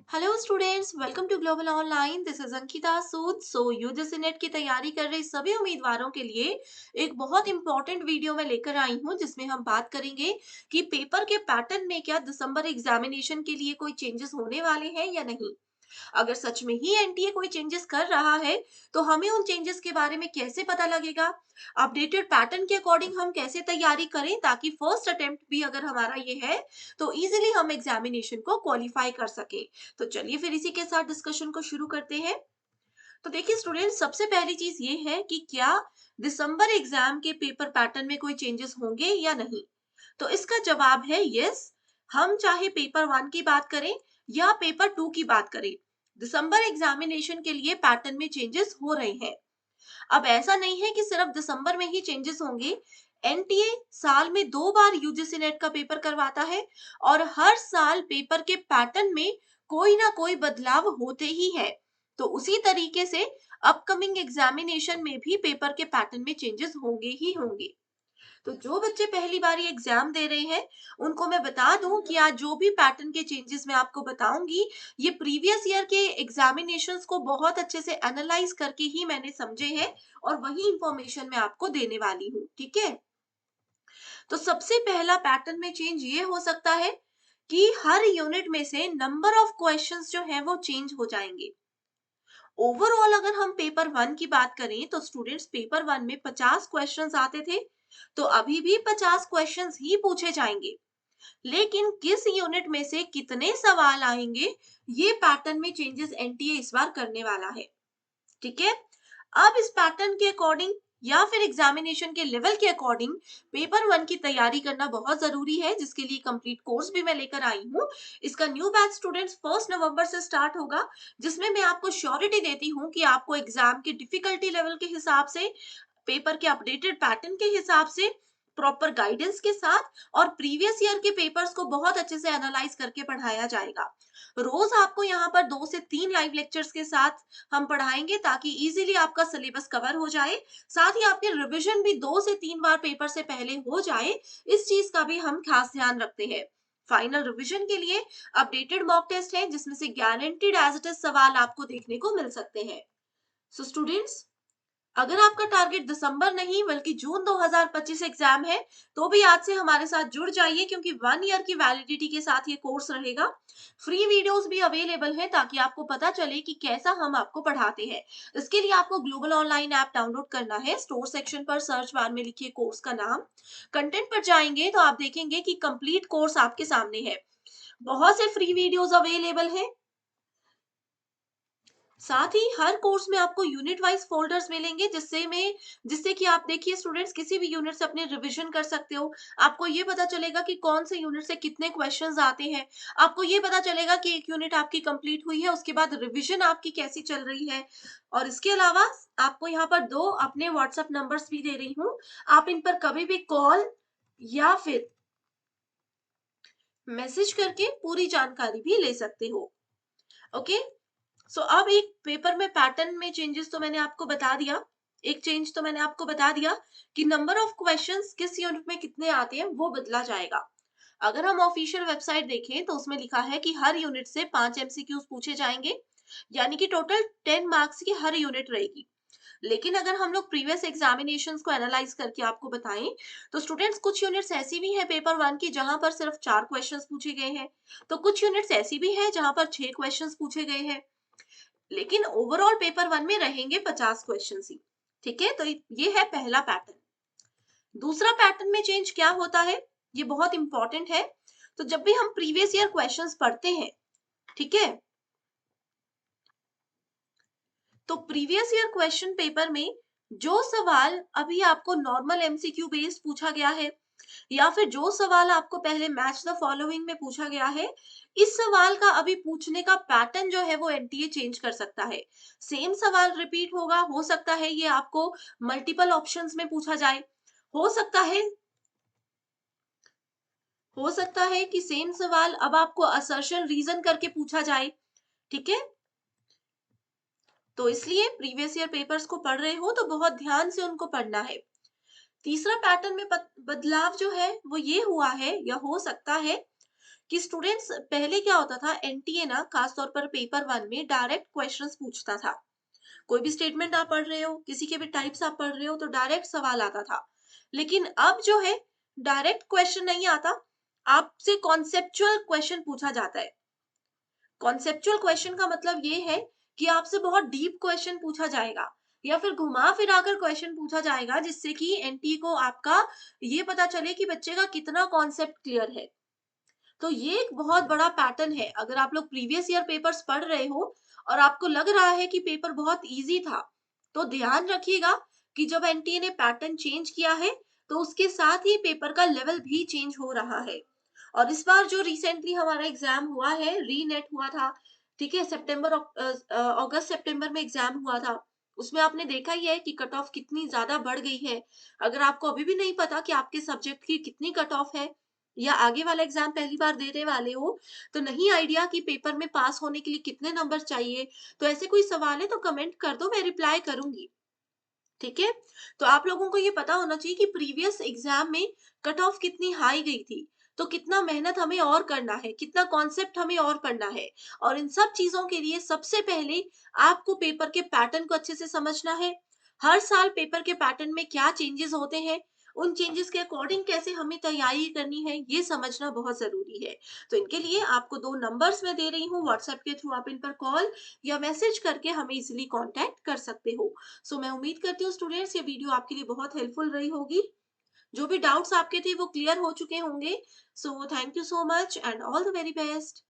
Hello students, welcome to global online. This is Ankita Sood. UGC NET की तैयारी कर रहे सभी उम्मीदवारों के लिए एक बहुत इंपॉर्टेंट वीडियो में लेकर आई हूं, जिसमें हम बात करेंगे कि पेपर के पैटर्न में क्या दिसंबर एग्जामिनेशन के लिए कोई चेंजेस होने वाले हैं या नहीं। अगर सच में ही एनटीए कोई चेंजेस कर रहा है तो हमें उन चेंजेस के बारे में कैसे पता लगेगा। अपडेटेड पैटर्न के अकॉर्डिंग हम कैसे तैयारी करें ताकि फर्स्ट अटेम्प्ट भी अगर हमारा ये है तो इजीली हम एग्जामिनेशन को क्वालिफाई कर सके। तो चलिए फिर इसी के साथ डिस्कशन को शुरू करते हैं। तो देखिए स्टूडेंट्स, सबसे पहली चीज ये है कि क्या दिसंबर एग्जाम के पेपर पैटर्न में कोई चेंजेस होंगे या नहीं। तो इसका जवाब है यस। हम चाहे पेपर वन की बात करें या पेपर टू की बात करें, दिसंबर एग्जामिनेशन के लिए पैटर्न में चेंजेस हो रहे हैं। अब ऐसा नहीं है कि सिर्फ दिसंबर में ही चेंजेस होंगे। एनटीए साल में 2 बार यूजीसी नेट का पेपर करवाता है और हर साल पेपर के पैटर्न में कोई ना कोई बदलाव होते ही है। तो उसी तरीके से अपकमिंग एग्जामिनेशन में भी पेपर के पैटर्न में चेंजेस होंगे ही होंगे। तो जो बच्चे पहली बार ये एग्जाम दे रहे हैं उनको मैं बता दूं कि आज जो भी पैटर्न के चेंजेस मैं आपको बताऊंगी, ये प्रीवियस ईयर के एग्जामिनेशंस को बहुत अच्छे से एनालाइज करके ही मैंने समझे हैं और वही इंफॉर्मेशन मैं आपको देने वाली हूँ। ठीक है। तो सबसे पहला पैटर्न में चेंज ये हो सकता है कि हर यूनिट में से नंबर ऑफ क्वेश्चंस जो है वो चेंज हो जाएंगे। ओवरऑल अगर हम पेपर वन की बात करें तो स्टूडेंट्स पेपर वन में 50 क्वेश्चंस आते थे, तो अभी भी 50 क्वेश्चंस ही पूछे जाएंगे। लेकिन किस यूनिट में से कितने सवाल आएंगे, ये पैटर्न में चेंजेस एनटीए इस बार करने वाला है। ठीक है। अब इस पैटर्न के अकॉर्डिंग या फिर एग्जामिनेशन के लेवल के अकॉर्डिंग पेपर वन की तैयारी करना बहुत जरूरी है, जिसके लिए कंप्लीट कोर्स भी मैं लेकर आई हूँ। इसका न्यू बैच स्टूडेंट्स 1 नवंबर से स्टार्ट होगा, जिसमें मैं आपको श्योरिटी देती हूँ कि आपको एग्जाम की डिफिकल्टी लेवल के हिसाब से, पेपर के अपडेटेड पैटर्न के हिसाब से, प्रॉपर गाइडेंस के साथ और प्रीवियस ईयर के पेपर्स को बहुत अच्छे से एनालाइज करके पढ़ाया जाएगा। रोज आपको यहाँ पर 2 से 3 लाइव लेक्चर्स के साथ हम पढ़ाएंगे ताकि इजीली आपका सिलेबस कवर हो जाए। साथ ही आपके रिवीजन भी 2 से 3 बार पेपर से पहले हो जाए, इस चीज का भी हम खास ध्यान रखते हैं। फाइनल रिवीजन के लिए अपडेटेड मॉक टेस्ट है, जिसमें से गारंटीड एज इट इज सवाल आपको देखने को मिल सकते हैं। सो स्टूडेंट्स, अगर आपका टारगेट दिसंबर नहीं बल्कि जून 2025 एग्जाम है, तो भी आज से हमारे साथ जुड़ जाइए, क्योंकि 1 ईयर की वैलिडिटी के साथ ये कोर्स रहेगा। फ्री वीडियोस भी अवेलेबल है ताकि आपको पता चले कि कैसा हम आपको पढ़ाते हैं। इसके लिए आपको ग्लोबल ऑनलाइन ऐप डाउनलोड करना है। स्टोर सेक्शन पर सर्च बार में लिखिए कोर्स का नाम, कंटेंट पर जाएंगे तो आप देखेंगे कि कंप्लीट कोर्स आपके सामने है। बहुत से फ्री वीडियोस अवेलेबल है। साथ ही हर कोर्स में आपको यूनिट वाइज फोल्डर्स मिलेंगे, जिससे कि आप देखिए स्टूडेंट्स किसी भी यूनिट से अपने रिवीजन कर सकते हो। आपको ये पता चलेगा कि कौन से यूनिट से कितने क्वेश्चंस आते हैं। आपको ये पता चलेगा कि एक यूनिट आपकी कंप्लीट हुई है, उसके बाद रिवीजन आपकी कैसी चल रही है। और इसके अलावा आपको यहाँ पर 2 अपने व्हाट्सएप नंबर्स भी दे रही हूँ। आप इन पर कभी भी कॉल या फिर मैसेज करके पूरी जानकारी भी ले सकते हो। ओके। अब एक पेपर में पैटर्न में चेंजेस तो मैंने आपको बता दिया। एक चेंज तो मैंने आपको बता दिया कि नंबर ऑफ क्वेश्चंस किस यूनिट में कितने आते हैं वो बदला जाएगा। अगर हम ऑफिशियल वेबसाइट देखें तो उसमें लिखा है कि हर यूनिट से 5 एमसीक्यूज पूछे जाएंगे, यानी कि टोटल 10 मार्क्स की हर यूनिट रहेगी। लेकिन अगर हम लोग प्रीवियस एग्जामिनेशंस को एनालाइज करके आपको बताएं तो स्टूडेंट्स, कुछ यूनिट्स ऐसी भी है पेपर वन की जहां पर सिर्फ 4 क्वेश्चंस पूछे गए हैं, तो कुछ यूनिट्स ऐसी भी है जहां पर 6 क्वेश्चंस पूछे गए हैं। लेकिन ओवरऑल पेपर वन में रहेंगे 50 क्वेश्चन ही। ठीक है। तो ये है पहला पैटर्न। दूसरा पैटर्न में चेंज क्या होता है, ये बहुत इंपॉर्टेंट है। तो जब भी हम प्रीवियस ईयर क्वेश्चंस पढ़ते हैं, ठीक है, तो प्रीवियस ईयर क्वेश्चन पेपर में जो सवाल अभी आपको नॉर्मल एमसीक्यू बेस्ड पूछा गया है या फिर जो सवाल आपको पहले मैच द फॉलोइंग में पूछा गया है, इस सवाल का अभी पूछने का पैटर्न जो है वो एनटीए चेंज कर सकता है। सेम सवाल रिपीट होगा, हो सकता है ये आपको मल्टीपल ऑप्शंस में पूछा जाए, हो सकता है कि सेम सवाल अब आपको असर्शन रीजन करके पूछा जाए। ठीक है। तो इसलिए प्रीवियस ईयर पेपर्स को पढ़ रहे हो तो बहुत ध्यान से उनको पढ़ना है। तीसरा पैटर्न में बदलाव जो है वो ये हुआ है या हो सकता है कि स्टूडेंट्स पहले क्या होता था, एनटीए ना खास तौर पर पेपर 1 में डायरेक्ट क्वेश्चंस पूछता था। कोई भी स्टेटमेंट आप पढ़ रहे हो, किसी के भी टाइप्स आप पढ़ रहे हो तो डायरेक्ट सवाल आता था। लेकिन अब जो है डायरेक्ट क्वेश्चन नहीं आता, आपसे कॉन्सेप्चुअल क्वेश्चन पूछा जाता है। कॉन्सेप्चुअल क्वेश्चन का मतलब ये है कि आपसे बहुत डीप क्वेश्चन पूछा जाएगा या फिर घुमा फिरा कर क्वेश्चन पूछा जाएगा, जिससे कि एनटी को आपका ये पता चले कि बच्चे का कितना कॉन्सेप्ट क्लियर है। तो ये एक बहुत बड़ा पैटर्न है। अगर आप लोग प्रीवियस ईयर पेपर्स पढ़ रहे हो और आपको लग रहा है कि पेपर बहुत इजी था, तो ध्यान रखिएगा कि जब एनटीए ने पैटर्न चेंज किया है, तो उसके साथ ही पेपर का लेवल भी चेंज हो रहा है। और इस बार जो रिसेंटली हमारा एग्जाम हुआ है, री नेट हुआ था, ठीक है, अगस्त सितंबर में एग्जाम हुआ था। उसमें आपने देखा ही है कि कट ऑफ कितनी ज्यादा बढ़ गई है। अगर आपको अभी भी नहीं पता कि आपके सब्जेक्ट की कितनी कट ऑफ है या आगे वाला एग्जाम पहली बार देने वाले हो, तो नहीं आइडिया कि पेपर में पास होने के लिए कितने नंबर चाहिए, तो ऐसे कोई सवाल है तो कमेंट कर दो, मैं रिप्लाई करूंगी। ठीक है? तो आप लोगों को ये पता होना चाहिए कि प्रीवियस एग्जाम में कट ऑफ कितनी हाई गई थी, तो कितना मेहनत हमें और करना है, कितना कॉन्सेप्ट हमें और पढ़ना है। और इन सब चीजों के लिए सबसे पहले आपको पेपर के पैटर्न को अच्छे से समझना है। हर साल पेपर के पैटर्न में क्या चेंजेस होते हैं, उन चेंजेस के अकॉर्डिंग कैसे हमें तैयारी करनी है, ये समझना बहुत जरूरी है। तो इनके लिए आपको 2 नंबर्स मैं दे रही हूँ, व्हाट्सएप के थ्रू आप इन पर कॉल या मैसेज करके हमें इजिली कांटेक्ट कर सकते हो। सो मैं उम्मीद करती हूँ स्टूडेंट्स, ये वीडियो आपके लिए बहुत हेल्पफुल रही होगी। जो भी डाउट्स आपके थे वो क्लियर हो चुके होंगे। So thank you so much and all the very best.